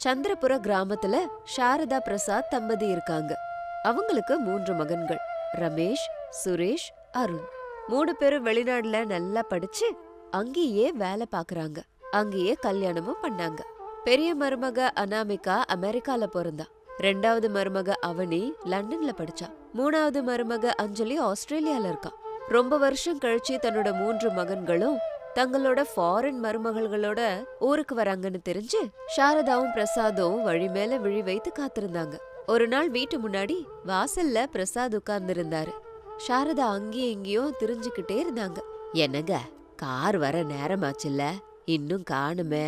சந்திரபுர கிராமத்துல சாரதா பிரசாத் தம்பதி இருக்காங்க. அவங்களுக்கு 3 மகன்கள், ரமேஷ், சுரேஷ், அருண். 3 பேரும் வெளிநாடுல நல்லா படிச்சு அங்கேயே வேலை பாக்குறாங்க. அங்கேயே கல்யாணமும் பண்ணாங்க. பெரிய மருமக அனாமிகா அமெரிக்கால பிறந்தா. 2வது மருமக அவனி லண்டன்ல படிச்சா. 3வது மருமக அஞ்சலி ஆஸ்திரேலியால இருக்கா. ரொம்ப வருஷம் கழிச்சு தன்னோட 3 மகன்களும் தங்களோட ஃபாரின் மருமகள்களோட ஊருக்கு வராங்கன்னு தெரிஞ்சு சாரதாவும் பிரசாதும் வழி மேல விழி வைத்து காத்திருந்தாங்க. ஒரு நாள் வீட்டு முன்னாடி வாசல்ல பிரசாத் உட்கார்ந்து இருந்தாரு. சாரதா அங்கேயும் இங்கேயும் திரிஞ்சுக்கிட்டே இருந்தாங்க. என்னங்க, கார் வர நேரமாச்சுல்ல, இன்னும் காணுமே,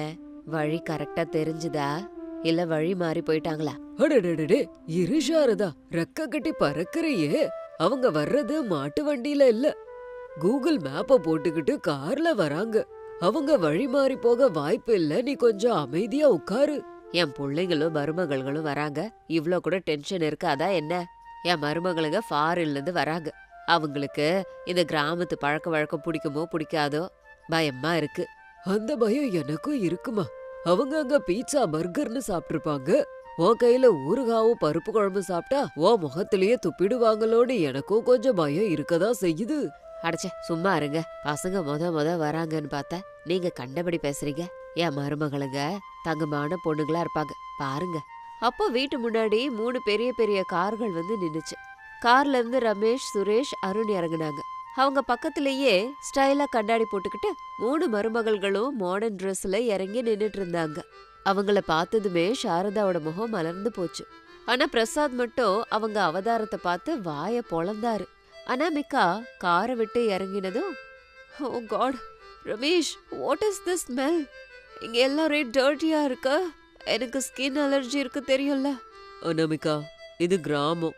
வழி கரெக்டா தெரிஞ்சுதா இல்ல வழி மாறி போயிட்டாங்களா? அடடடே, இரு சாரதா, ரெக்க கட்டி பறக்குறியே. அவங்க வர்றது மாட்டு வண்டியில இல்ல, கூகுள் மேப்ப போட்டுக்கிட்டு கார்ல வராங்க. அவங்க வழி மாறி போக வாய்ப்பு இல்ல, நீ கொஞ்சம் அமைதியா உட்காரு. என் பிள்ளைங்களும் மருமகள்களும் வராங்க, இவ்ளோ கூட டென்ஷன் இருக்காதா என்ன? என் மருமகளுங்க ஃபாரின்ல இருந்து வராங்க. அவங்களுக்கு இந்த கிராமத்து பழக்க வழக்கம் பிடிக்குமோ பிடிக்காதோ பயமா இருக்கு. அந்த பயம் எனக்கும் இருக்குமா? அவங்க அங்க பீட்சா பர்கர்னு சாப்பிட்டுருப்பாங்க. உன் கையில ஊறுகாவும் பருப்பு குழம்பு சாப்பிட்டா உன் முகத்திலேயே துப்பிடுவாங்களோன்னு எனக்கும் கொஞ்சம் பயம் இருக்கதான் செய்யுது. அடச்சே, சும்மா இருங்க. பசங்க முத வராங்கன்னு பார்த்தா நீங்க கண்டபடி பேசுறீங்க. என் மருமகளுங்க தங்கமான பொண்ணுங்களா இருப்பாங்க, பாருங்க. அப்போ வீட்டு முன்னாடி 3 பெரிய பெரிய கார்கள் வந்து நின்னுச்சு. கார்ல இருந்து ரமேஷ், சுரேஷ், அருண் இறங்குனாங்க. அவங்க பக்கத்திலேயே ஸ்டைலா கண்ணாடி போட்டுக்கிட்டு 3 மருமகள்களும் மாடர்ன் ட்ரெஸ்ல இறங்கி நின்னுட்டு இருந்தாங்க. அவங்கள பார்த்ததுமே சாரதாவோட முகம் மலர்ந்து போச்சு. ஆனா பிரசாத் மட்டும் அவங்க அவதாரத்தை பார்த்து வாய பொளந்தாரு. அனாமிகா காரை விட்டு இறங்கினதும், oh God, Ramesh, what is this smell? இங்க எல்லாம் ஒரே டர்ட்டியா இருக்கா? எனக்கு ஸ்கின் அலர்ஜி இருக்கு தெரியும்ல. அனாமிகா, இது கிராமம்,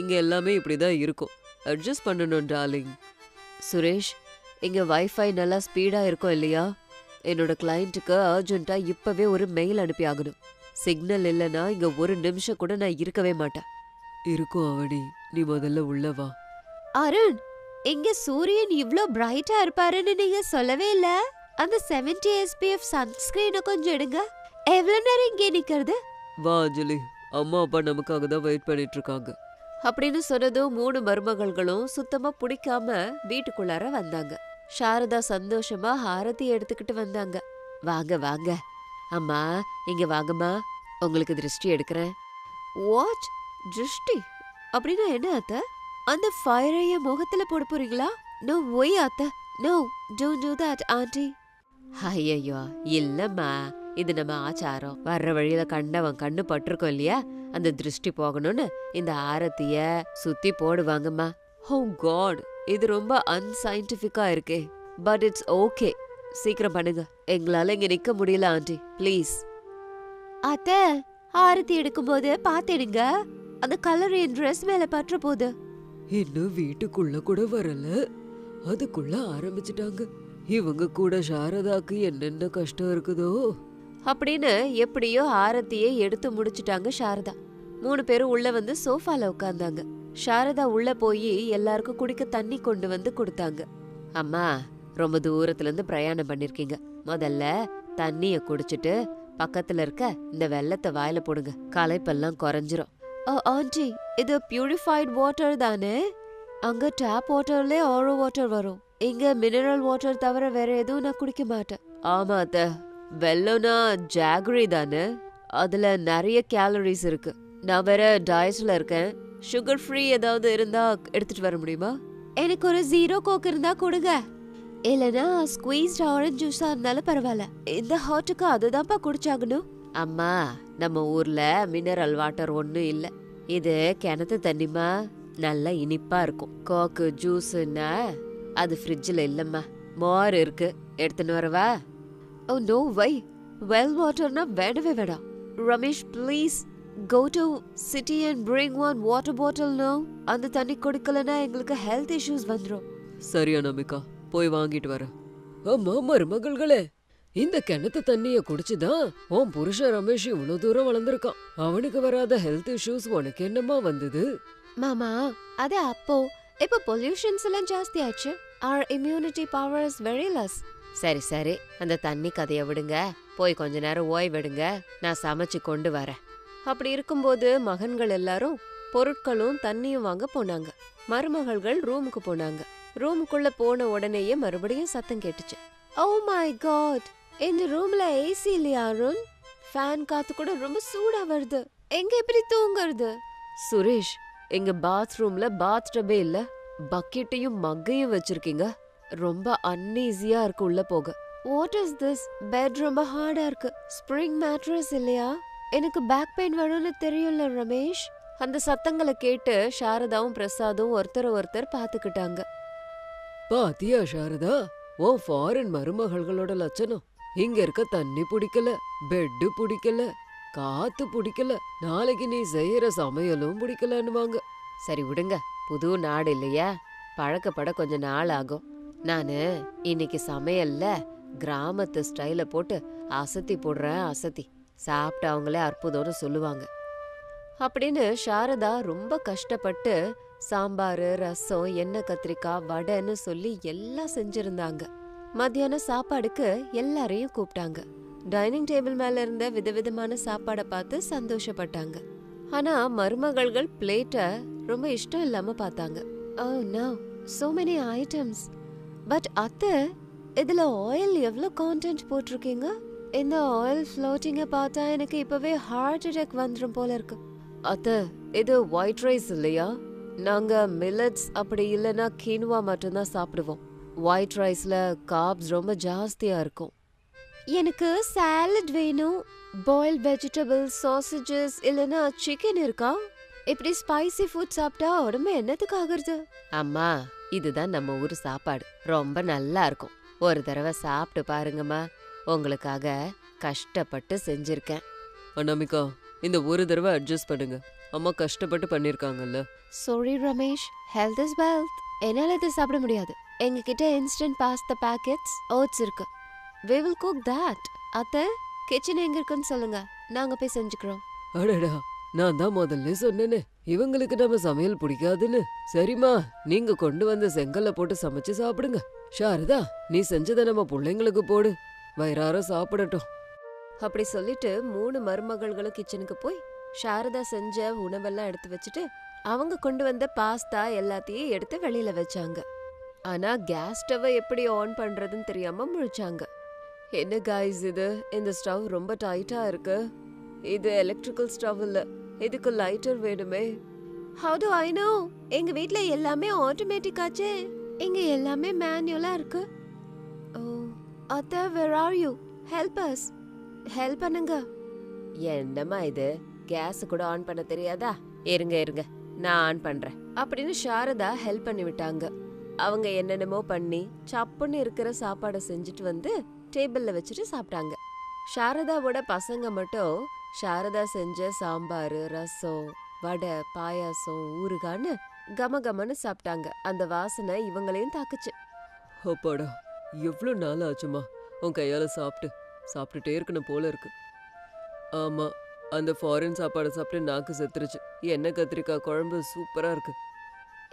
இங்க எல்லாமே இப்படிதான் இருக்கும், அட்ஜஸ்ட் பண்ணணும் டார்லிங். சுரேஷ், இங்க வைஃபை நல்லா ஸ்பீடா இருக்கும் இல்லையா? என்னோட கிளையண்ட்டுக்கு அர்ஜென்ட்டா இப்பவே ஒரு மெயில் அனுப்பி ஆகணும். சிக்னல் இல்லைன்னா இங்க ஒரு நிமிஷம் கூட நான் இருக்கவே மாட்டேன். இருக்கும் அவனி, நீ முதல்ல உள்ள வா. அருண், இங்க சூரியன் இவ்ளோ பிரைட்டா இருப்பாருன்னு நீங்க சொல்லவே இல்ல. அந்த 70 SPF சன்ஸ்கிரீனை கொஞ்சம் எடுங்க. எவ்வளவு நேரம் இங்கே நிக்கிறது? வா அஞ்சலி, அம்மா அப்பா நமக்காக தான் வெயிட் பண்ணிட்டு இருக்காங்க அப்படின்னு சொன்னதும் 3 மருமகள்களும் சுத்தமா பிடிக்காம வீட்டுக்குள்ளார வந்தாங்க. சாரதா சந்தோஷமா ஹாரதி எடுத்துக்கிட்டு வந்தாங்க. வாங்க வாங்க அம்மா, இங்க வாங்கம்மா, உங்களுக்கு திருஷ்டி எடுக்கிறேன். வாட், திருஷ்டி அப்படின்னா என்ன அத்தை? அந்த ஃபயரைய முகத்துல போட போறீங்களா? நோ ஒய் அத்தை, no, don't do that aunty. ஐயோ இல்லம்மா, இது நம்ம ஆச்சாரம். வர்ற வழியில கண்டவன் கண்ணு பட்டிருக்கோம் இல்லையா, அந்த திருஷ்டி போகணும்னு இந்த ஆரத்திய சுத்தி போடுவாங்கம்மா. ஓ காட், இது ரொம்ப அன்சைன்டிஃபிக்கா இருக்கே. பட் இட்ஸ் ஓகே, சீக்கிரம் பண்ணுங்க, எங்களால இங்க நிக்க முடியல ஆண்டி, ப்ளீஸ். அத்தை, ஆரத்தி எடுக்கும்போது பாத்துடுங்க, அந்த கலர் என் ட்ரெஸ் மேல பற்ற போகுது. இன்னும் வீட்டுக்குள்ள கூட வரல, அதுக்குள்ள ஆரம்பிச்சிட்டாங்க. இவங்க கூட சாரதாக்கு என்னென்ன கஷ்டம் இருக்குதோ அப்படின்னு எப்படியோ ஆரத்தியை எடுத்து முடிச்சுட்டாங்க சாரதா. 3 பேரும் உள்ள வந்து சோஃபால உட்கார்ந்தாங்க. சாரதா உள்ள போய் எல்லாருக்கும் குடிக்க தண்ணி கொண்டு வந்து கொடுத்தாங்க. அம்மா, ரொம்ப தூரத்துல இருந்து பிரயாணம் பண்ணிருக்கீங்க, முதல்ல தண்ணிய குடிச்சிட்டு பக்கத்துல இருக்க இந்த வெள்ளத்தை வாயில போடுங்க, களைப்பெல்லாம் குறைஞ்சிரும். ஆண்டி, இது பியூரிஃபைட் வாட்டர் தானே? அங்க டேப் வாட்டர்ல ஆரோ வாட்டர் வரும், இங்க மினரல் வாட்டர் தவிர வேற எதுவும் நான் குடிக்க மாட்டேன். ஆமா அத்த, வெள்ளம்னா ஜாகரி தானே, அதுல நிறைய கேலரிஸ் இருக்கு. நான் வேற டயட்ல இருக்கேன், சுகர் ஃப்ரீ ஏதாவது இருந்தா எடுத்துட்டு வர முடியுமா? எனக்கு ஒரு 0 கோக் இருந்தா கொடுங்க, இல்லனா ஸ்குவீஸ்ட் ஆரஞ்சு ஜூஸா இருந்தாலும் பரவாயில்ல. இந்த ஹாட்டுக்கு அதுதான்ப்பா குடிச்சாகணும். அம்மா, நம்ம ஊர்ல மினரல் வாட்டர் ஒன்னும் இல்ல, இது கிணத்து தண்ணிமா, நல்லா இனிப்பா இருக்கும். கோக்கு ஜூஸ்னா அது ஃப்ரிட்ஜ்ல இல்லம்மா, மோர் இருக்கு, எடுத்துன்னு வரவா? ஓ நோ வை, வெல் வாட்டர்னா வேணவே வேண்டாம். Ramesh, please go to city and bring one water bottle now. அந்த தண்ணி குடிக்கலனா எங்களுக்கு ஹெல்த் இஷ்யூஸ் வந்துரும். சரி அனாமிகா, போய் வாங்கிட்டு வர. அம்மா மருமகள்களே, இந்த கிணத்து தண்ணிய குடிச்சுதான் உன் புருஷன் ரமேஷ் இவ்வளவு தூரம் வளர்ந்துருக்கான். அவனுக்கு வராத ஹெல்த் இஷ்யூஸ் உனக்கு என்னமா வந்தது? மாமா, அது அப்போ, இப்ப பொல்யூஷன்ஸ் எல்லாம் ஜாஸ்தி ஆச்சு. our immunity power is very less. சரி சரி, அந்த தண்ணி கதைய விடுங்க. போய் கொஞ்ச நேரம் ஓய்வெடுங்க, நான் சமைச்சு கொண்டு வரேன். அப்படி இருக்கும்போது மகன்கள் எல்லாரும் பொருட்களும் தண்ணியும் வாங்க போனாங்க. மருமகள்கள் ரூமுக்கு போனாங்க. ரூமுக்குள்ள போன உடனேயே மறுபடியும் சத்தம் கேட்டுச்சு. ஓ மை காட், இந்த ரூம்ல ஏசி இல்லையா அருண்? ஃபேன் காத்து கூட ரொம்ப சூடா வருது. எங்க எப்படி தூங்குறது? சுரேஷ், எங்க பாத்ரூம்ல பாத் டப்பே இல்ல, பக்கெட்டையும் மக்கையும் வச்சிருக்கீங்க. ரொம்ப அன்ஈஸியா இருக்கு உள்ள போக. What is this? பெட் ரொம்ப ஹார்டா இருக்கு. ஸ்ப்ரிங் மேட்ரஸ் இல்லையா? எனக்கு பேக் பெயின் வரும்னு தெரியும்ல ரமேஷ். அந்த சத்தங்களை கேட்டு சாரதாவும் பிரசாதும் ஒருத்தர் பாத்துக்கிட்டாங்க. பாத்தியா சாரதா, உன் ஃபாரின் மருமகள்களோட லட்சணம். இங்க இருக்க தண்ணி பிடிக்கல, பெட்டு பிடிக்கல, காத்து பிடிக்கல, நாளைக்கு நீ செய்யற சமையலும் பிடிக்கலன்னுவாங்க. சரி விடுங்க, புது நாடு இல்லையா, பழக்கப்பட கொஞ்ச நாள் ஆகும். நானு இன்னைக்கு சமையல்ல கிராமத்து ஸ்டைல போட்டு அசத்தி போடுறேன், அசத்தி சாப்பிட்டு அவங்களே அற்புதம்னு சொல்லுவாங்க அப்படின்னு சாரதா ரொம்ப கஷ்டப்பட்டு சாம்பார், ரசம், எண்ணெய் கத்திரிக்காய், வடைன்னு சொல்லி எல்லாம் செஞ்சிருந்தாங்க. மத்தியானம் சாப்பாடுக்கு எல்லாரையும் கூப்பிட்டாங்க. டைனிங் டேபிள் மேல இருந்த விதவிதமான சாப்பாடை பார்த்து சந்தோஷப்பட்டாங்க. ஆனா மருமகள்கள் பிளேட்டை ரொம்ப இஷ்டம் இல்லாம பார்த்தாங்க. Oh no, so many items. But அத்தை, இதுல ஆயில் எவ்வளோ கான்டென்ட் போட்டிருக்கீங்க? இந்த ஆயில் ஃப்ளோட்டிங்கை பார்த்தா எனக்கு இப்பவே ஹார்ட் அட்டாக் வந்துடும் போல இருக்கு. அத்தை, இது ஒயிட் ரைஸ் இல்லையா? நாங்க மில்லட்ஸ் அப்படி இல்லைன்னா கீனுவா மட்டும்தான் சாப்பிடுவோம். ஒயிட் ரைஸ்ல கார்ப்ஸ் ரொம்ப ஜாஸ்தியா இருக்கும். எனக்கு சாலட் வேணும். பாயில் வெஜிடபிள்ஸ், சாசேஜஸ் இல்லைன்னா சிக்கன் இருக்கா? இப்படி ஸ்பைசி ஃபுட் சாப்பிட்டா உடம்பு என்னத்துக்கு ஆகுறது? அம்மா, இதுதான் நம்ம ஊர் சாப்பாடு, ரொம்ப நல்லா இருக்கும். ஒரு தடவை சாப்பிட்டு பாருங்கம்மா, உங்களுக்காக கஷ்டப்பட்டு செஞ்சிருக்கேன். அனாமிகா, இந்த ஒரு தடவை அட்ஜஸ்ட் பண்ணுங்க, அம்மா கஷ்டப்பட்டு பண்ணிருக்காங்கல்ல. Sorry Ramesh, health is wealth. என்னால இதை சாப்பிட முடியாது. எங்ககிட்ட இன்ஸ்டன்ட் பாஸ்தா பேக்கெட்ஸ், ஓட்ஸ் இருக்கு. we will cook that. அத்தை, கிச்சன் எங்க இருக்குன்னு சொல்லுங்க, நாங்க போய் செஞ்சுக்கிறோம். அடடா, நான் தான் முதல்ல சொன்னேனே இவங்களுக்கு நம்ம சமையல் பிடிக்காதுன்னு. சரிம்மா, நீங்க கொண்டு வந்த செங்கல்ல போட்டு சமைச்சு சாப்பிடுங்க. சாரதா, நீ செஞ்சதை நம்ம பிள்ளைங்களுக்கு போடு, வயிறார சாப்பிடட்டும். அப்படி சொல்லிட்டு 3 மருமகள்களும் கிச்சனுக்கு போய் சாரதா செஞ்ச உணவெல்லாம் எடுத்து வச்சுட்டு அவங்க கொண்டு வந்த பாஸ்தா எல்லாத்தையும் எடுத்து வெளியில வச்சாங்க. ஆனா கேஸ் ஸ்டவ்வை எப்படி ஆன் பண்றதுன்னு தெரியாம முழிச்சாங்க. என்ன காய்ஸ் இது, இந்த ஸ்டவ் ரொம்ப டைட்டா இருக்கு. இது எலக்ட்ரிக்கல் ஸ்டவ் இல்ல, இதுக்கு லைட்டர் வேணுமே. How do I know? எங்க வீட்ல எல்லாமே ஆட்டோமேட்டிக் ஆச்சே, இங்க எல்லாமே மேனுவலா இருக்கு. ஓ அத்தை, where are you? help us. Help பண்ணுங்க. என்னம்மா இது, கேஸ் கூட ஆன் பண்ண தெரியாதா? இருங்க நான் ஆன் பண்றேன் அப்படின்னு சாரதா ஹெல்ப் பண்ணி விட்டாங்க. அவங்க என்னென்னமோ பண்ணி சப்புன்னு இருக்கிற சாப்பாடை செஞ்சுட்டு வந்து டேபிள்ல வச்சுட்டு சாப்பிட்டாங்க. சாரதாவோட பசங்க மட்டும் சாரதா செஞ்ச சாம்பார், ரசம், வடை, பாயாசம், ஊறுகான்னு கமகமன்னு சாப்பிட்டாங்க. அந்த வாசனை இவங்களையும் தாக்குச்சு. அப்பாடா, எவ்வளவு நாள் ஆச்சுமா உன் கையால சாப்பிட்டுட்டே இருக்கணும் போல இருக்கு. ஆமா, அந்த ஃபாரின் சாப்பாடு சாப்பிட்டு நாக்கு செத்துருச்சு. எண்ணெய் கத்திரிக்காய் குழம்பு சூப்பரா இருக்கு.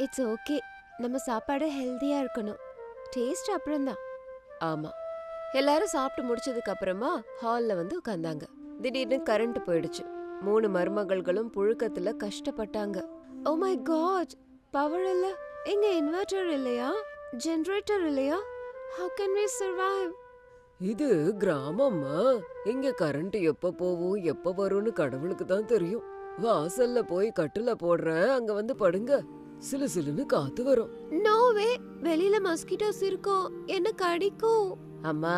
இட்ஸ் ஓகே, நம்ம சாப்பாடு ஹெல்தியா இருக்கணும், டேஸ்ட் அப்புறம் தான். ஆமா, எல்லாரும் சாப்பிட்டு முடிச்சதுக்கு அப்புறமா ஹால்ல வந்து உட்கார்ந்தாங்க. திடீர்னு கரண்ட் போயிடுச்சு. 3 மருமகள்களும் புழுக்கத்துல கஷ்டப்பட்டாங்க. ஓ மை காட், பவர் இல்ல. எங்க இன்வெர்டர் இல்லையா? ஜெனரேட்டர் இல்லையா? how can we survive? இது கிராமம்மா, இங்க கரண்ட் எப்ப போகும் எப்ப வரும்னு கடவுளுக்கு தான் தெரியும். வாசல்ல போய் கட்டுல போடுறேன், அங்க வந்து படுங்க, சிலு சிலுன்னு காத்து வரும். நோ வே, வெளியில மஸ்கிட்டோஸ் இருக்கும், என்ன கடிக்கும். அம்மா,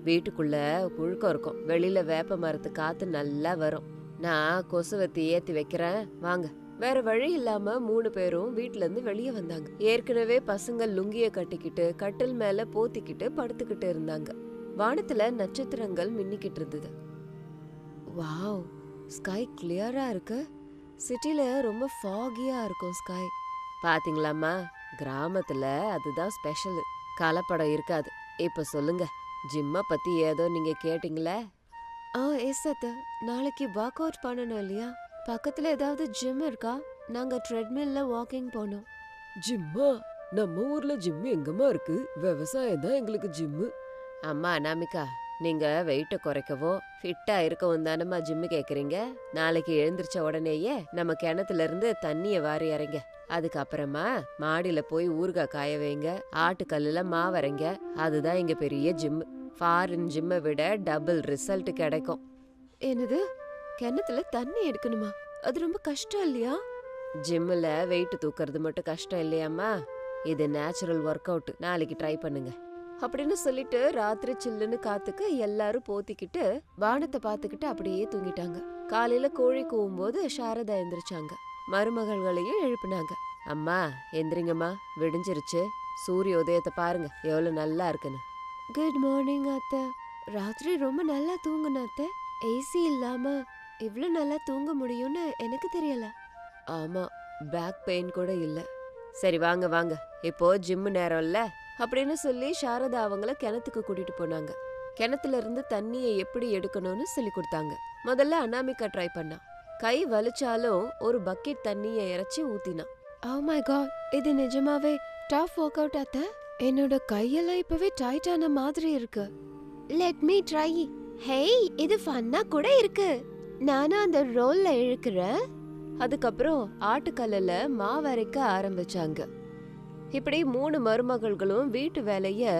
வீட்டுக்குள்ள புழுக்கம் இருக்கும், வெளியில வேப்ப மரத்து காத்து நல்லா வரும். நான் கொசுவத்தி ஏத்தி வைக்கிறேன் வாங்க. வேற வழி இல்லாம 3 பேரும் வீட்ல இருந்து வெளியே வந்தாங்க. ஏற்கனவே பசங்க லுங்கிய கட்டிக்கிட்டு கட்டில் மேல போத்திக்கிட்டு படுத்துக்கிட்டு இருந்தாங்க. வானத்துல நட்சத்திரங்கள் மின்னிக்கிட்டு இருந்தது. வாவ், ஸ்கை கிளியரா இருக்கு. சிட்டில ரொம்ப ஃபாகியா இருக்கும் ஸ்கை. பாத்தீங்களாம்மா, கிராமத்துல அதுதான் ஸ்பெஷல், கலப்படம் இருக்காது. இப்ப சொல்லுங்க, ஜிம்ம பத்தி ஏதோ நீங்க கேட்டீங்களே? எஸ் அத்தை, நாளைக்கு ஒர்க் அவுட் பண்ணணும் இல்லையா? பக்கத்துல ஏதாவது ஜிம் இருக்கா? நாங்க ட்ரெட்மில்ல வாக்கிங் போனோம். ஜிம்மா? நம்ம ஊர்ல ஜிம் எங்கம்மா இருக்கு? விவசாயம் தான் எங்களுக்கு ஜிம்மு. அம்மா அனாமிகா, நீங்க வெயிட்ட குறைக்கவோ ஃபிட்டா இருக்கவும் தானம்மா ஜிம்மு கேக்குறீங்க. நாளைக்கு எழுந்திரிச்ச உடனேயே நம்ம கிணத்துல இருந்து தண்ணிய வாரி இறங்க. அதுக்கப்புறமா மாடியில போய் ஊறுகாய் காய வைங்க, ஆட்டுக்கல்லுல மாவரைங்க. அதுதான் இங்க பெரிய ஜிம். ஃபாரின் ஜிம்மை விட டபுள் ரிசல்ட் கிடைக்கும். என்னது, கிணத்துல தண்ணி எடுக்கணுமா? அது ரொம்ப கஷ்டம் இல்லையா? ஜிம்ல வெயிட் தூக்குறது மட்டும் கஷ்டம் இல்லையாம்மா, இது நேச்சுரல் ஒர்க் அவுட். நாளைக்கு ட்ரை பண்ணுங்க அப்படின்னு சொல்லிட்டு ராத்திரி சில்லுன்னு காத்துக்கு எல்லாரும் போத்திக்கிட்டு வானத்தை பார்த்துக்கிட்டு அப்படியே தூங்கிட்டாங்க. காலையில கோழி கூவும்போது சாரதா எந்திரிச்சாங்க. மருமகள்களையும் எழுப்புனாங்க. அம்மா எந்திரிங்கம்மா, விடிஞ்சிருச்சு. சூரிய உதயத்தை பாருங்க எவ்வளவு நல்லா இருக்குன்னு. குட் மார்னிங் அத்தை. ராத்திரி ரொம்ப நல்லா தூங்குன அத்தை. ஏசி இல்லாம இவ்ளோ நல்லா தூங்க முடியும்னு எனக்கு தெரியல. ஆமா, பேக் பெயின் கூட இல்ல. சரி வாங்க வாங்க, இப்போ ஜிம் நேரம் இல்ல அப்படின்னு சொல்லி சாரதா அவங்கள கிணத்துக்கு கூட்டிட்டு போனாங்க. கிணத்துல இருந்து தண்ணியை எப்படி எடுக்கணும்னு சொல்லி கொடுத்தாங்க. முதல்ல அனாமிகா ட்ரை பண்ணா. கை வலிச்சாலும் ஒரு பக்கெட் தண்ணியை இறைச்சி ஊத்தினா. ஓ மை காட், இது நிஜமாவே டஃப் ஒர்க் அவுட் அத்தை. என்னோட கையெல்லாம் இப்பவே டைட் ஆன மாதிரி இருக்கு. Let me try. ஹேய், இது ஃபன்னா கூட இருக்கு. நானும் அந்த ரோல்ல இழுக்கிறேன். அதுக்கப்புறம் ஆட்டுக்கல்லுல மாவரைக்க ஆரம்பிச்சாங்க. இப்படி 3 மருமகள்களும் வீட்டு வேலைய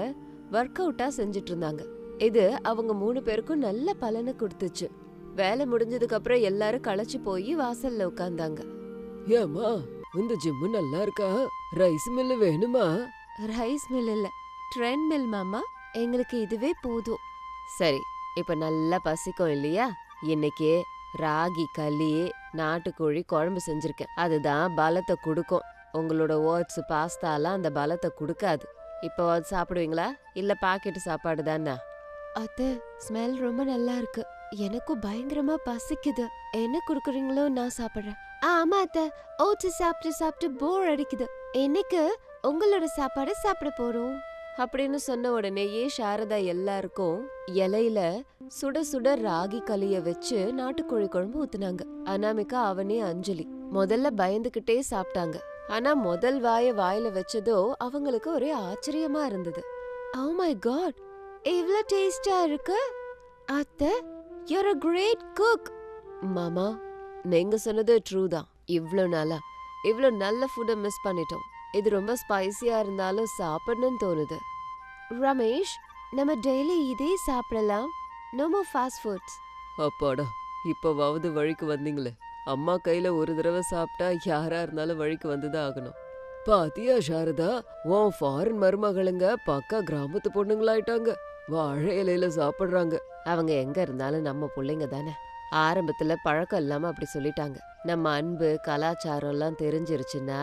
ஒர்க் அவுட்டா செஞ்சுட்டு இருந்தாங்க. இது அவங்க 3 பேருக்கும் நல்ல பலனை கொடுத்துச்சு. வேலை முடிஞ்சதுக்கு அப்புறம் எல்லாரும் களைச்சு போய் வாசல்ல உட்கார்ந்தாங்க. ஏமா, இந்த ஜிம்மு நல்லா இருக்கா? ரைஸ் மில் வேணுமா? ரைஸ் மில் இல்ல, ட்ரெண்ட் மில் மாமா. எங்களுக்கு இதுவே போதும். சரி, இப்ப நல்லா பசிக்கும் இல்லையா? இன்னைக்கு ராகி களி, நாட்டுக்கோழி குழம்பு செஞ்சிருக்கேன். அதுதான் பலத்தை கொடுக்கும். உங்களோட ஓட்ஸ் பாஸ்தாலாம் அந்த பலத்தை கொடுக்காது. இப்போ அது சாப்பிடுவீங்களா இல்ல பாக்கெட் சாப்பாடு தானே? அத்தை, ஸ்மெல் ரொம்ப நல்லா இருக்கு. எனக்கும் பயங்கரமா பசிக்குது. என்ன குடுக்குறீங்களோ நான் சாப்பிடுறேன். ஆமா அத்தை, ஓட்ஸ் சாப்பிட்டு சாப்பிட்டு போர் அடிக்குது. இன்னைக்கு உங்களோட சாப்பாடு சாப்பிட போறோம் அப்படின்னு சொன்ன உடனேயே சாரதா எல்லாருக்கும் இலையில சுட சுட ராகி களிய வச்சு நாட்டுக்கோழி குழம்பு ஊத்துனாங்க. அனாமிகா, அவனே, அஞ்சலி முதல்ல பயந்துகிட்டே சாப்பிட்டாங்க. ஆனா முதல் வாயில வச்சதோ அவங்களுக்கு ஒரே ஆச்சரியமா இருந்தது. ஓ மை காட், இவ்ளோ டேஸ்டா இருக்கு. அத்தை, you're a great cook. மாமா, நீங்க சொன்னது ட்ரூ தான். இவ்ளோ நல்ல ஃபுட்டை மிஸ் பண்ணிட்டோம். இது ரொம்ப ஸ்பைசியா இருந்தாலும் சாப்பிடணும்னு தோணுது. ரமேஷ், நம்ம டெய்லி இதே சாப்பிடலாம். No more fast foods. அப்பாடா, இப்பவாவது வழிக்கு வந்தீங்களே. அம்மா கையில ஒரு தடவை சாப்பிட்டா யாரா இருந்தாலும் வழிக்கு வந்துதான் ஆகணும். பாத்தியா சாரதா, உன் ஃபாரின் மருமகளுங்க பக்கா கிராமத்து பொண்ணுங்களாயிட்டாங்க. வாழை இலையில சாப்பிடுறாங்க. அவங்க எங்க இருந்தாலும் நம்ம பிள்ளைங்க தானே. ஆரம்பத்துல பழக்கம் இல்லாம அப்படி சொல்லிட்டாங்க. நம்ம அன்பு கலாச்சாரம் எல்லாம் தெரிஞ்சிருச்சுன்னா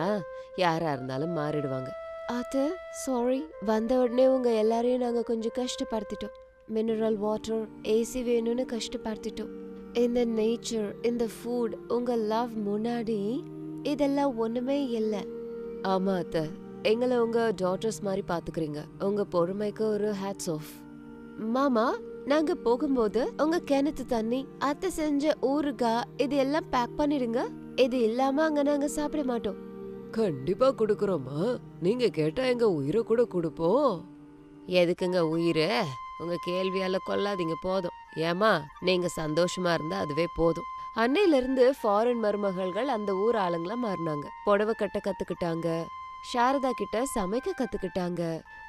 யாரா இருந்தாலும் மாறிடுவாங்க. அது சாரி, வந்த உடனே உங்க எல்லாரையும் நாங்க கொஞ்சம் கஷ்டப்படுத்திட்டோம். மினரல் வாட்டர், ஏசி வேணும்னு கஷ்டப்படுத்திட்டோம். இந்த நேச்சர், இந்த ஃபுட், உங்க லவ் முன்னாடி இதெல்லாம் ஒண்ணுமே இல்ல. ஆமா அத்தை, எங்களை உங்க டாட்டர்ஸ் மாதிரி பாத்துக்கிறீங்க. உங்க பொறுமைக்கு ஒரு ஹேட்ஸ் ஆஃப். மாமா, நாங்க போகும்போது உங்க கிணத்து தண்ணி, அத்தை செஞ்ச ஊறுகாய் இது எல்லாம் பேக் பண்ணிடுங்க. இது இல்லாம அங்க நாங்க சாப்பிட மாட்டோம். கண்டிப்பா குடுக்குறோமா. நீங்க கேட்டா எங்க உயிரை கூட கொடுப்போம். எதுக்குங்க உயிரு? உங்க கேள்வியால கொல்லாதீங்க போதும். ஏமா, நீங்க சந்தோஷமா இருந்தா அதுவே போதும். அன்னையில இருந்து ஃபாரின் மருமகள்கள் அந்த ஊர் ஆளுங்களா மாறினாங்க. புடவை கட்ட கத்துக்கிட்டாங்க. சாரதா கிட்ட சமைக்க கத்துக்கிட்டாங்க.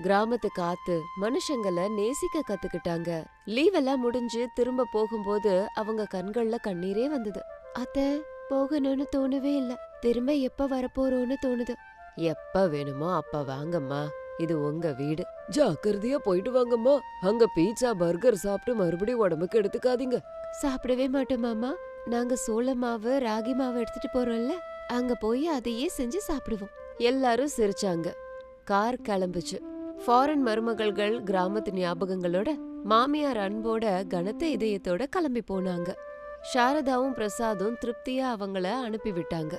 கிராமத்து காத்து, மனுஷங்களை நேசிக்க கத்துக்கிட்டாங்க. லீவ் எல்லாம் முடிஞ்சு திரும்ப போகும்போது அவங்க கண்கள்ல கண்ணீரே வந்தது. அத்தை, போகணும்னு தோணவே இல்ல. திரும்ப எப்ப வரப்போறோம்னு தோணுது. எப்ப வேணுமோ அப்ப வாங்கம்மா, இது உங்க வீடு. ஜாக்கிரதையா போயிட்டு வாங்கம்மா. அங்க பீட்சா பர்கர் சாப்பிட்டு மறுபடியும் உடம்புக்கு எடுத்துக்காதீங்க. சாப்பிடவே மாட்டோம் மாமா. நாங்க சோள மாவு, ராகி மாவு எடுத்துட்டு போறோம்ல, அங்க போய் அதையே செஞ்சு சாப்பிடுவோம். எல்லாரும் சிரிச்சாங்க. கார் கிளம்புச்சு. ஃபாரின் மருமகள்கள் கிராமத்து ஞாபகங்களோட, மாமியார் அன்போட, கனத்த இதயத்தோட கிளம்பி போனாங்க. சாரதாவும் பிரசாதும் திருப்தியா அவங்கள அனுப்பி விட்டாங்க.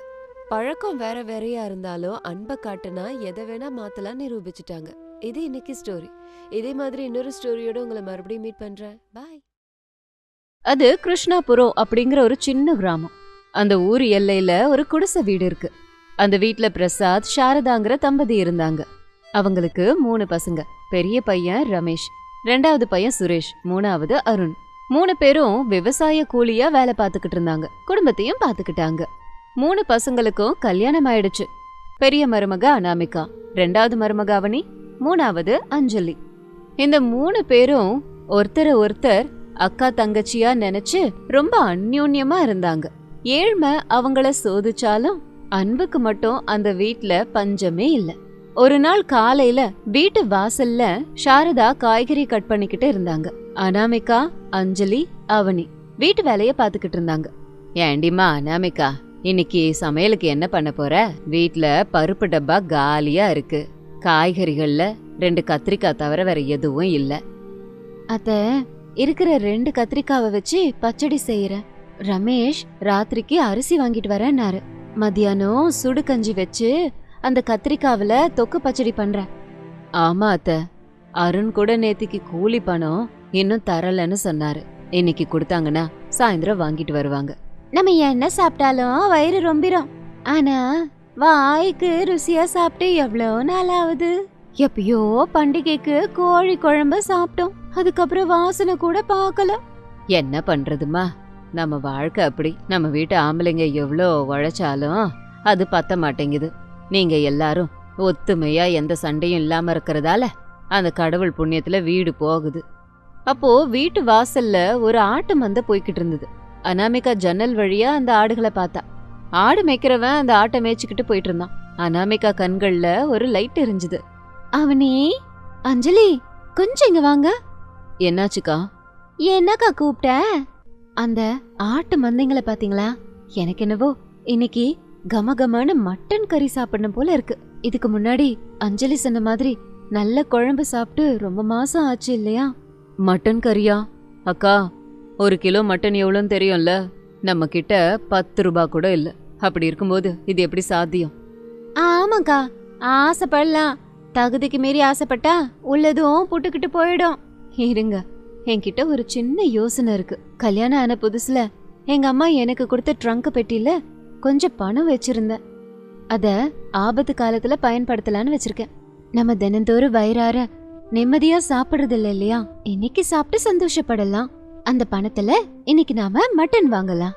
பழக்கம் வேற வேறையா இருந்தாலும் அன்பை காட்டுனா எதை வேணா மாத்தலாம் நிரூபிச்சுட்டாங்க. இது இன்னைக்கு ஸ்டோரி. இதே மாதிரி இன்னொரு ஸ்டோரியோட உங்களை மறுபடியும் மீட் பண்றேன். பாய். அது கிருஷ்ணாபுரம் அப்படிங்கிற ஒரு சின்ன கிராமம். அந்த ஊர் எல்லையில ஒரு குடிசை வீடு இருக்கு. அந்த வீட்ல பிரசாத், சாரதாங்கிற தம்பதி இருந்தாங்க. அவங்களுக்கு 3 பசங்க. பெரிய பையன் ரமேஷ், 2வது பையன் சுரேஷ், 3வது அருண். 3 பேரும் விவசாய கூலியா வேலை பார்த்துக்கிட்டு இருந்தாங்க. குடும்பத்தையும் பார்த்துக்கிட்டாங்க. 3 பசங்களுக்கும் கல்யாணம் ஆயிடுச்சு. பெரிய மருமக அனாமிகா, 2வது மருமக அவனி, 3வது அஞ்சலி. இந்த 3 பேரும் ஒருத்தர் அக்கா தங்கச்சியா நினைச்சு ரொம்ப அந்யோன்யமா இருந்தாங்க. ஏழ்மை அவங்கள சோதிச்சாலும் அன்புக்கு மட்டும் அந்த வீட்ல பஞ்சமே இல்ல. ஒரு நாள் காலையில வீட்டு வாசல்ல சாரதா காய்கறி கட் பண்ணிக்கிட்டு இருந்தாங்க. அனாமிகா, அஞ்சலி, அவனி வீட்டு வேலைய பாத்துக்கிட்டு இருந்தாங்க. ஏண்டிமா அனாமிகா, இன்னைக்கு சமையலுக்கு என்ன பண்ண போற? வீட்ல பருப்பு டப்பா காலியா இருக்கு. காய்கறிகள்ல 2 கத்திரிக்காய் தவிர வேற எதுவும் இல்ல. அத்த, இருக்கிற 2 கத்திரிக்காவை வச்சு பச்சடி செய்யறேன். ரமேஷ் ராத்திரிக்கு அரிசி வாங்கிட்டு வரேன்னாரு. மத்தியானம் சுடு கஞ்சி வச்சு அந்த கத்திரிக்காவில தொக்கு பச்சடி பண்றேன். ஆமா அத்த, அருண் கூட நேத்திக்கு கூலி பணம் இன்னும் தரலன்னு சொன்னாரு. இன்னைக்கு கொடுத்தாங்கன்னா சாயந்தரம் வாங்கிட்டு வருவாங்க. நம்ம என்ன சாப்பிட்டாலும் வயிறு ரொம்பிரும். ஆனா வாய்க்கு ருசியா சாப்பிட்டு எவ்வளவு நாள் ஆகுது? எப்பயோ பண்டிகைக்கு கோழி குழம்பு சாப்பிட்டோம். அதுக்கப்புறம் வாசனை கூட பார்க்கல. என்ன பண்றதுமா, நம்ம வாழ்க்கை அப்படி. நம்ம வீட்டு ஆம்பளைங்க எவ்வளோ உழைச்சாலும் அது பத்த மாட்டேங்குது. நீங்க எல்லாரும் ஒத்துமையா எந்த சண்டையும் இல்லாம இருக்கிறதால அந்த கடவுள் புண்ணியத்துல வீடு போகுது. அப்போ வீட்டு வாசல்ல ஒரு ஆட்டு மந்தை போய்கிட்டு இருந்தது. அனாமிகா ஜன்னல் வழியா அந்த ஆடுகளை பார்த்தா. ஆடு மேய்க்கிறவன் அந்த ஆட்டை மேய்ச்சிக்கிட்டு போயிட்டு இருந்தான். அனாமிகா கண்கள்ல ஒரு லைட் எரிஞ்சுது. அவனே, அஞ்சலி, கொஞ்சம் இங்க வாங்க. என்னாச்சுக்கா? என்னக்கா கூப்பிட்ட? அந்த ஆட்டு மந்தைங்களை பாத்தீங்களா? எனக்கு என்னவோ இன்னைக்கு கமகமான மட்டன் கறி சாப்பிடணும் போல இருக்கு. இதுக்கு முன்னாடி அஞ்சலி சொன்ன மாதிரி நல்ல குழம்பு சாப்பிட்டு ரொம்ப மாசம் ஆச்சு இல்லையா? மட்டன் கறியா? அக்கா, 1 கிலோ மட்டன் எவ்வளோன்னு தெரியும்ல? நம்ம கிட்ட 10 ரூபாய் கூட இல்ல. அப்படி இருக்கும்போது இது எப்படி சாத்தியம்? ஆமாக்கா, ஆசைப்படலாம். தகுதிக்கு மீறி ஆசைப்பட்டா உள்ளதும் புட்டுக்கிட்டு போயிடும். இருங்க, என்கிட்ட ஒரு சின்ன யோசனை இருக்கு. கல்யாணம் ஆன புதுசுல எங்க அம்மா எனக்கு கொடுத்த ட்ரங்க் பெட்டியில கொஞ்சம் பணம் வச்சிருந்தேன். அத ஆபத்து காலத்துல பயன்படுத்தலான்னு வச்சிருக்கேன். நம்ம தினந்தோறும் வயிறார நிம்மதியா சாப்பிடுறது இல்ல இல்லையா? இன்னைக்கு சாப்பிட்டு சந்தோஷப்படலாம். அந்த பணத்துல இன்னைக்கு நாம மட்டன் வாங்கலாம்.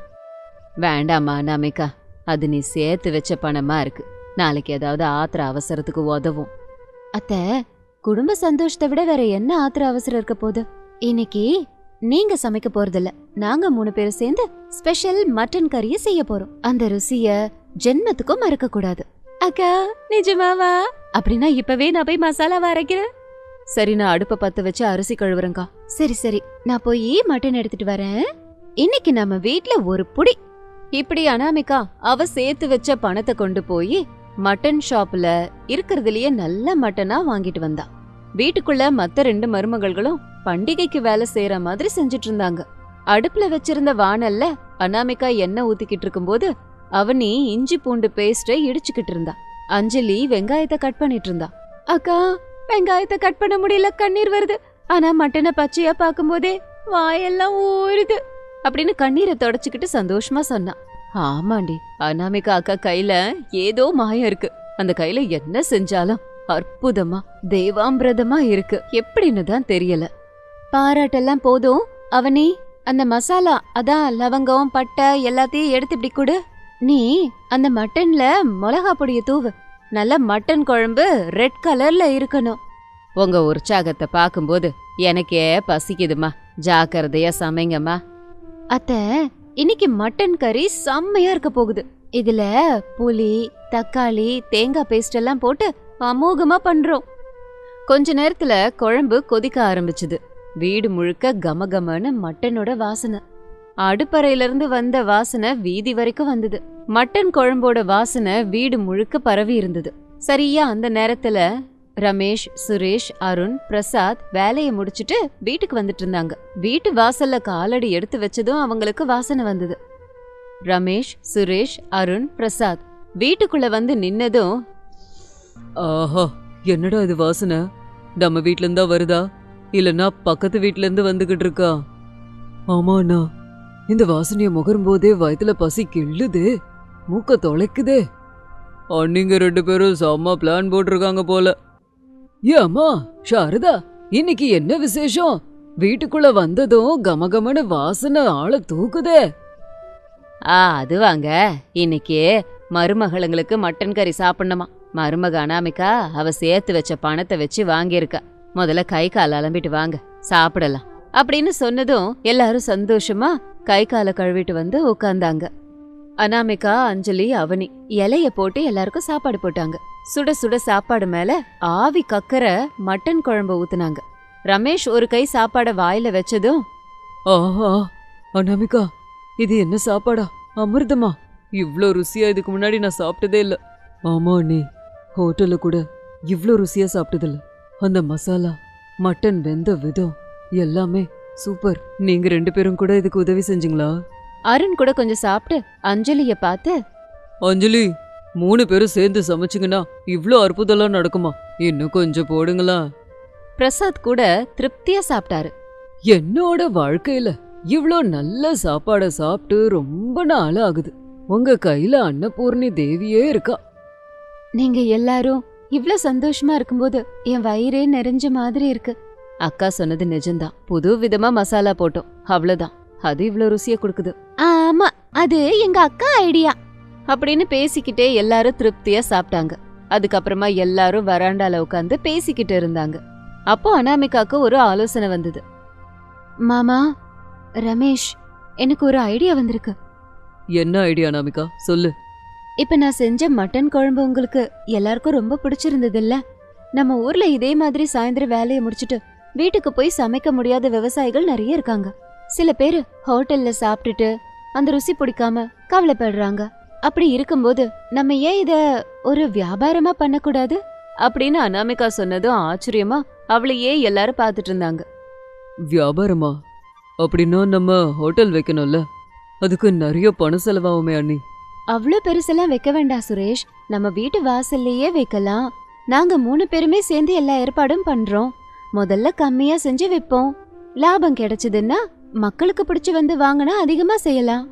வேண்டாமா அனாமிகா, அது நீ சேர்த்து வச்ச பணமா இருக்கு. நாளைக்கு ஏதாவது ஆத்திர அவசரத்துக்கு உதவும். அத்த, குடும்ப சந்தோஷத்தை விட வேற என்ன ஆத்திர அவசரம் இருக்க போகுது? இன்னைக்கு நீங்க சமைக்க போறதில்ல, நாங்க 3 பேரும் சேர்ந்து ஸ்பெஷல் மட்டன் கறிய செய்ய போறோம். அந்த ருசிய ஜென்மத்துக்கும் மறக்க கூடாது. அக்கா, நிஜமாவா? அப்படின்னா இப்பவே நான் போய் மசாலாவை அரைக்கிறேன். சரி, நான் அடுப்ப பத்த வச்சு அரிசி கழுவுறேங்கா. சரி, நான் போய் மட்டன் எடுத்துட்டு வரேன். இன்னைக்கு நம்ம வீட்ல ஒரு புடி. இப்படி அனாமிகா அவ சேர்த்து வச்ச பணத்தை கொண்டு போய் மட்டன் ஷாப்ல இருக்கிறதுலயே நல்ல மட்டனா வாங்கிட்டு வந்தா. வீட்டுக்குள்ள மத்த 2 மருமகள்களும் பண்டிகைக்கு வேலை செய்யற மாதிரி செஞ்சுட்டு இருந்தாங்க. அடுப்புல வச்சிருந்த வாணல்ல அனாமிகா எண்ணெய் ஊத்திக்கிட்டு இருக்கும்போது அவனி இஞ்சி பூண்டு பேஸ்ட இடிச்சுக்கிட்டு இருந்தா. அஞ்சலி வெங்காயத்தை கட் பண்ணிட்டு இருந்தா. அக்கா, வெங்காயத்தை கட் பண்ண முடியல, கண்ணீர் வருது. ஆனா மட்டனை பச்சையா பாக்கும்போதே வாயெல்லாம் ஊறுது அப்படின்னு கண்ணீரை தொடச்சுக்கிட்டு சந்தோஷமா சொன்னா. ஆமாண்டி, அனாமிகா அக்கா கையில ஏதோ மாயம் இருக்கு. அந்த கையில என்ன செஞ்சாலும் அற்புதமா தேவாம்பிரதமா இருக்கு. எப்படின்னு தான் தெரியல. பாராட்டெல்லாம் போதும். அவனி, அந்த மசாலா, அதான் லவங்கம் பட்டை எல்லாத்தையும் எடுத்து இப்படி கொடு. நீ அந்த மட்டன்ல மிளகா பொடிய தூவு. நல்ல மட்டன் குழம்பு ரெட் கலர்ல இருக்கணும். உங்க உற்சாகத்தை பாக்கும்போது எனக்கே பசிக்குதுமா. ஜாக்கிரதையா சமைங்கம்மா. அத்த, இன்னைக்கு மட்டன் கறி செம்மையா இருக்க போகுது. இதுல புளி, தக்காளி, தேங்காய் பேஸ்ட் எல்லாம் போட்டு அமோகமா பண்றோம். கொஞ்ச நேரத்துல குழம்பு கொதிக்க ஆரம்பிச்சுது. வீடு முழுக்க கமகமன்னு மட்டனோட வாசனை. அடுப்பறையில இருந்து வந்த வாசனை வீதி வரைக்கும் வந்தது. மட்டன் குழம்போட வாசனை வீடு முழுக்க பரவி இருந்தது. சரியா அந்த நேரத்துல ரமேஷ், சுரேஷ், அருண், பிரசாத் வேலையை முடிச்சிட்டு வீட்டுக்கு வந்துட்டு இருந்தாங்க. வீட்டு வாசல்ல காலடி எடுத்து வச்சதும் அவங்களுக்கு வாசனை வந்தது. ரமேஷ், சுரேஷ், அருண், பிரசாத் வீட்டுக்குள்ள வந்து நின்னதும், ஆஹா, என்னடா இது வாசனை? நம்ம வீட்ல இருந்தா வருதா இல்லன்னா பக்கத்து வீட்ல இருந்து வந்துகிட்டு இருக்கா? ஆமாண்ணா, இந்த வாசனைய முகரும் போதே வயித்துல பசி கிள்ளுது, மூக்க தொலைக்குதே. அன்னிங்க 2 பேரும் செம்ம பிளான் போட்டிருக்காங்க போல. ஏம்மா சாரதா, இன்னைக்கு என்ன விசேஷம்? வீட்டுக்குள்ள வந்ததும் கமகமன்னு வாசனை ஆள தூக்குதே. அது வாங்க, இன்னைக்கு மருமகளுங்களுக்கு மட்டன் கறி சாப்பிடணுமா. மருமக அனாமிகா அவ சேர்த்து வச்ச பணத்தை வச்சு வாங்கியிருக்கா. முதல்ல கை கால் அலம்பிட்டு வாங்க, சாப்பிடலாம் அப்படின்னு சொன்னதும் எல்லாரும் சந்தோஷமா கை காலை கழுவிட்டு வந்து உட்கார்ந்தாங்க. அனாமிகா, அஞ்சலி, அவனி இலைய போட்டு எல்லாருக்கும் சாப்பாடு போட்டாங்க. சுட சுட சாப்பாடு மேல ஆவி கக்கற மட்டன் குழம்பு ஊத்துனாங்க. ரமேஷ் ஒரு கை சாப்பாட வாயில வச்சதும், ஆஹா அனாமிகா, இது என்ன சாப்பாடா? அமிர்தமா? இவ்ளோ ருசியா இதுக்கு முன்னாடி நான் சாப்பிட்டதே இல்ல. ஆமா அண்ணி, ஹோட்டல்ல கூட இவ்ளோ ருசியா சாப்பிட்டதில்ல. அந்த மசாலா, மட்டன் வெந்த விதம் எல்லாமே சூப்பர். நீங்க 2 பேரும் கூட இதுக்கு உதவி செஞ்சீங்களா? அருண் கூட கொஞ்சம் சாப்பிட்டு அஞ்சலிய பார்த்து, அஞ்சலி, 3 பேரும் சேர்ந்து சமைச்சிங்கன்னா இவ்ளோ அற்புதம்லாம் நடக்குமா? இன்னும் கொஞ்சம் போடுங்களா. பிரசாத் கூட திருப்தியா சாப்பிட்டாரு. என்னோட வாழ்க்கையில இவ்ளோ நல்ல சாப்பாட சாப்பிட்டு ரொம்ப நாள் ஆகுது. உங்க கையில அன்னபூர்ணி தேவியே இருக்கா. நீங்க எல்லாரும் இவ்ளோ சந்தோஷமா இருக்கும்போது என் வயிறே நிறைஞ்ச மாதிரி இருக்கு. அக்கா சொன்னது நிஜம்தான். புது விதமா மசாலா போட்டோம், அவ்வளவுதான். அது இவ்ளோ ருசிய கொடுக்குது. ஆமா, அது எங்க அக்கா ஐடியா அப்படின்னு பேசிக்கிட்டே எல்லாரும் திருப்தியா சாப்பிட்டாங்க. அதுக்கப்புறமா எல்லாரும் வராண்டால உட்காந்து பேசிக்கிட்டு இருந்தாங்க. அப்போ அனாமிகாக்கு ஒரு ஆலோசனை வந்தது. மாமா, ரமேஷ், எனக்கு ஒரு ஐடியா வந்திருக்கு. என்ன ஐடியா அனாமிகா, சொல்லு. இப்ப நான் செஞ்ச மட்டன் குழம்பு உங்களுக்கு எல்லாருக்கும் ரொம்ப பிடிச்சிருந்தது இல்ல? நம்ம ஊர்ல இதே மாதிரி சாயந்தரம் வேலையை முடிச்சிட்டு வீட்டுக்கு போய் சமைக்க முடியாத விவசாயிகள் நிறைய இருக்காங்க. சில பேரு ஹோட்டல்ல சாப்பிட்டுட்டு அந்த ருசி பிடிக்காம கவலைப்படுறாங்க. அப்படி இருக்கும்போது நம்ம ஏன் இத ஒரு வியாபாரமா பண்ணக்கூடாது அப்படின்னு அனாமிகா சொன்னதும் ஆச்சரியமா அவளையே எல்லாரும் பார்த்துட்டு இருந்தாங்க. வியாபாரமா? அப்படின்னா நம்ம ஹோட்டல் வைக்கணும்ல, அதுக்கு நிறைய பணம் செலவாகுமே அண்ணி. அவ்வளோ பெருசெல்லாம் வைக்க வேண்டாம் சுரேஷ், நம்ம வீட்டு வாசல்லையே வைக்கலாம். நாங்க 3 பேருமே சேர்ந்து எல்லா ஏற்பாடும் பண்றோம். முதல்ல கம்மியா செஞ்சு விற்போம். லாபம் கிடைச்சதுன்னா மக்களுக்கு பிடிச்சு வந்து வாங்கினா அதிகமா செய்யலாம்.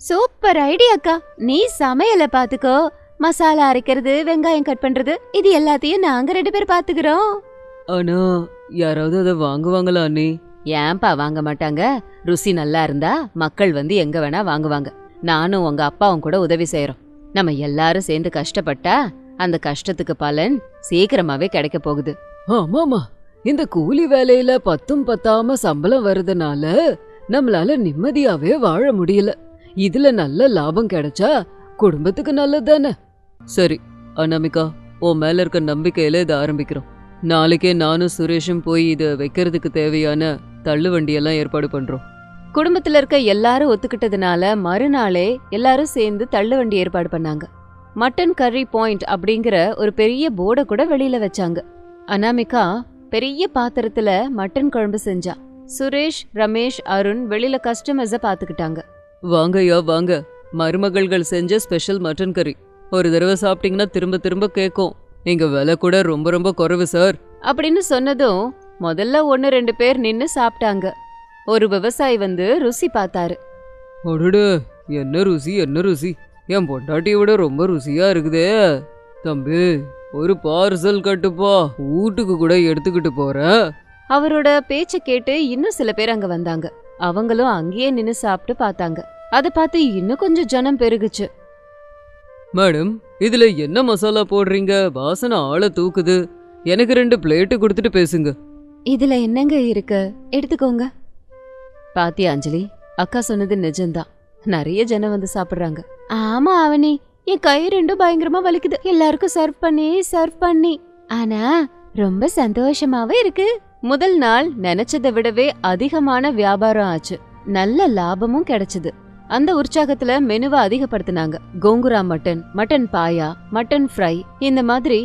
சூப்பர் ஐடியாக்கா, நீ சமையல பாத்துக்கோ. மசாலா அரைக்கிறது, வெங்காயம் கட் பண்றது, இது எல்லாத்தையும் நாங்க 2 பேர் பாத்துக்கிறோம். ஆனா யாராவது அதை வாங்குவாங்களா அண்ணி? ஏன்பா வாங்க மாட்டாங்க? ருசி நல்லா இருந்தா மக்கள் வந்து எங்க வேணா வாங்குவாங்க. நானும் உங்க அப்பாவும் கூட உதவி செய்யறோம். நம்ம எல்லாரும் சேர்ந்து கஷ்டப்பட்டா அந்த கஷ்டத்துக்கு பலன் சீக்கிரமாவே கிடைக்க போகுது. ஆமாமா, இந்த கூலி வேலையில பத்தும் பத்தாம சம்பளம் வருதுனால நம்மளால நிம்மதியாவே வாழ முடியல. இதுல நல்ல லாபம் கிடைச்சா குடும்பத்துக்கு நல்லதுதானே. சரி அனாமிகா, உன் மேல இருக்க நம்பிக்கையில இதை ஆரம்பிக்கிறோம். நாளைக்கே நானும் சுரேஷும் போய் இதை வைக்கிறதுக்கு தேவையான தள்ளு வண்டியெல்லாம் ஏற்பாடு பண்றோம். குடும்பத்துல இருக்க எல்லாரும் ஒத்துக்கிட்டதுனால மறுநாளே எல்லாரும் சேர்ந்து தள்ளு வண்டி ஏற்பாடு பண்ணாங்க. மட்டன் கர்ரி பாயிண்ட் அப்படிங்கிற ஒரு பெரிய போர்டை கூட வெளியில வச்சாங்க. அனாமிகா பெரிய பாத்திரத்துல மட்டன் குழம்பு செஞ்சா. சுரேஷ், ரமேஷ், அருண் வெளியில கஸ்டமர்ஸ பாத்துக்கிட்டாங்க. வாங்கய்யா வாங்க, மருமகள்கள் செஞ்ச ஸ்பெஷல் மட்டன் கறி. ஒரு தடவை சாப்பிட்டீங்கன்னா திரும்ப திரும்ப கேட்கும். நீங்க விலை கூட ரொம்ப ரொம்ப குறைவு சார் அப்படின்னு சொன்னதும் முதல்ல 1-2 பேர் நின்னு சாப்பிட்டாங்க. ஒரு விவசாயி வந்து ருசி பார்த்தாரு. அடடே, என்ன ருசி என்ன ருசி, என் பொண்டாட்டியை விட ரொம்ப ருசியா இருக்குதே. தம்பி, ஒரு பார்சல் கட்டுப்பா, வீட்டுக்கு கூட எடுத்துக்கிட்டு போறேன். அவரோட பேச்ச கேட்டு இன்னும் சில பேர் அங்க வந்தாங்க. அவங்களும் அங்கேயே நின்னு சாப்பிட்டு பார்த்தாங்க. அதை பார்த்து இன்னும் கொஞ்சம் ஜனம் பெருகுச்சு. மேடம், இதுல என்ன மசாலா போடுறீங்க? வாசனை ஆள தூக்குது. எனக்கு 2 பிளேட்டு கொடுத்துட்டு பேசுங்க. இதுல என்னங்க இருக்கு, எடுத்துக்கோங்க. பாத்தியா அஞ்சலி, அக்கா சொன்னது நிஜம்தான். நிறைய ஜனம் வந்து சாப்பிடுறாங்க. ஆமா அவனி, என் கை 2 பயங்கரமா வலிக்குது. எல்லாருக்கும் சர்வ் பண்ணி ஆனா ரொம்ப சந்தோஷமாவே இருக்கு. முதல் நாள் நினைச்சதை விடவே அதிகமான வியாபாரம் ஆச்சு. நல்ல லாபமும் கிடைச்சது. அந்த உற்சாகத்துல மெனுவை அதிகப்படுத்தினாங்க. கோங்குரா மட்டன், மட்டன் பாயா, மட்டன் ஃப்ரை, இந்த மாதிரி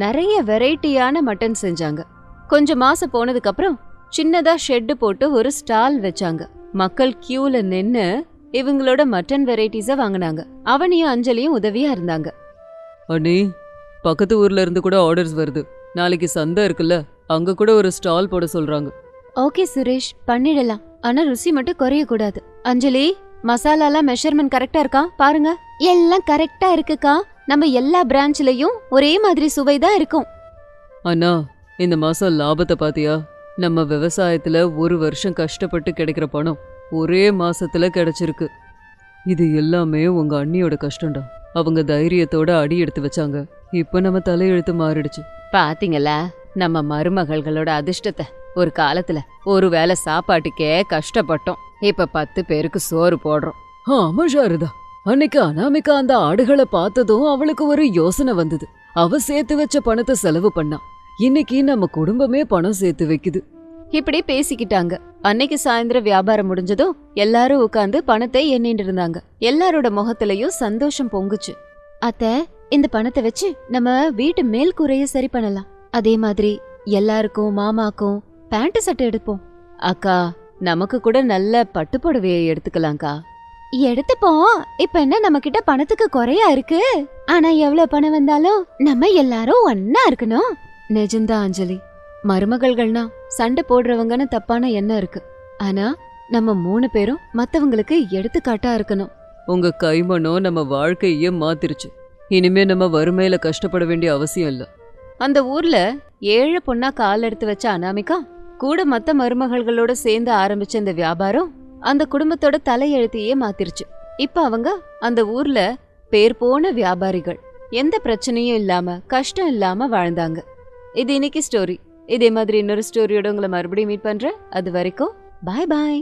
நிறைய வெரைட்டியான மட்டன் செஞ்சாங்க. கொஞ்சம் மாசம் போனதுக்கு அப்புறம் சின்னதா ஷெட் போட்டு ஒரு ஸ்டால் வச்சாங்க. மக்கள் கியூல நின்னு இவங்களோட மட்டன் வெரைட்டிஸ வாங்கினாங்க. அவனியும் அஞ்சலியும் உதவியா இருந்தாங்க. அண்ணி, பக்கத்து ஊர்ல இருந்து கூட ஆர்டர்ஸ் வருது. நாளைக்கு சந்தை இருக்குல்ல, அங்க கூட ஒரு ஸ்டால் போட சொல்றாங்க. ஓகே சுரேஷ், பண்ணிடலாம். ஆனா ருசி மட்டும் குறைய கூடாது. அஞ்சலி, மசாலாலாம் மெஷர்மெண்ட் கரெக்டா இருக்கா பாருங்க. எல்லாம் கரெக்டா இருக்குக்கா. நம்ம எல்லா பிரான்ச்லயும் ஒரே மாதிரி சுவைதான் இருக்கும். அண்ணா, இந்த மாசம் லாபத்தை பாத்தியா? நம்ம விவசாயத்துல ஒரு வருஷம் கஷ்டப்பட்டு கிடைக்கிற பணம் ஒரே மாசத்துல கிடைச்சிருக்கு. இது எல்லாமே உங்க அண்ணியோட கஷ்டம்டா. அவங்க தைரியத்தோட அடி எடுத்து வச்சாங்க. இப்ப நம்ம தலையெழுத்து மாறிடுச்சு. பாத்தீங்களா நம்ம மருமகள்களோட அதிர்ஷ்டத்தை? ஒரு காலத்துல ஒரு வேளை சாப்பாட்டுக்கே கஷ்டப்பட்டோம், இப்ப 10 பேருக்கு சோறு போடுறோம். ஆமா சாரதா, அன்னைக்கு அனாமிகா அந்த ஆடுகளை பார்த்ததும் அவளுக்கு ஒரு யோசனை வந்தது. அவ சேர்த்து வச்ச பணத்தை செலவு பண்ணா. இன்னைக்கு நம்ம குடும்பமே பணம் சேர்த்து வைக்குது. இப்படி பேசிக்கிட்டாங்க. அன்னைக்கு சாயந்தரம் வியாபாரம் முடிஞ்சதும் எல்லாரும் உட்கார்ந்து பணத்தை எண்ணிட்டு இருந்தாங்க. எல்லாரோட முகத்திலயும் சந்தோஷம் பொங்குச்சு. அத்த, இந்த பணத்தை வச்சு நம்ம வீட்டு மேல் கூரைய சரி பண்ணலாம். அதே மாதிரி எல்லாருக்கும் மாமாக்கும் பேண்ட் சட்டை எடுப்போம். அக்கா, நமக்கு கூட நல்ல பட்டு புடவையை எடுத்துக்கலாம்க்கா. எடுத்துப்போம். இப்ப என்ன நம்ம கிட்ட பணத்துக்கு குறையா இருக்கு? ஆனா எவ்வளவு பணம் வந்தாலும் நம்ம எல்லாரும் ஒன்னா இருக்கணும். நிஜம்தான் அஞ்சலி, மருமகள்கள்னா சண்டை போடுறவங்கன்னு தப்பான எண்ணம் இருக்கு. ஆனா நம்ம 3 பேரும் மத்தவங்களுக்கு எடுத்துக்காட்டா இருக்கணும். உங்க கைமணம் நம்ம வாழ்க்கையே மாத்திருச்சு. இனிமே நம்ம வறுமையில கஷ்டப்பட வேண்டிய அவசியம் இல்ல. அந்த ஊர்ல ஏழை பொண்ணா கால் எடுத்து வச்ச அனாமிகா கூட மத்த மருமகள்களோட சேர்ந்து ஆரம்பிச்ச இந்த வியாபாரம் அந்த குடும்பத்தோட தலையெழுத்தையே மாத்திருச்சு. இப்ப அவங்க அந்த ஊர்ல பேர் போன வியாபாரிகள். எந்த பிரச்சனையும் இல்லாம கஷ்டம் இல்லாம வாழ்ந்தாங்க. இது இன்னைக்கு ஸ்டோரி. இதே மாதிரி இன்னொரு ஸ்டோரியோட உங்களை மறுபடியும் மீட் பண்றேன். அது வரைக்கும் பாய் பாய்.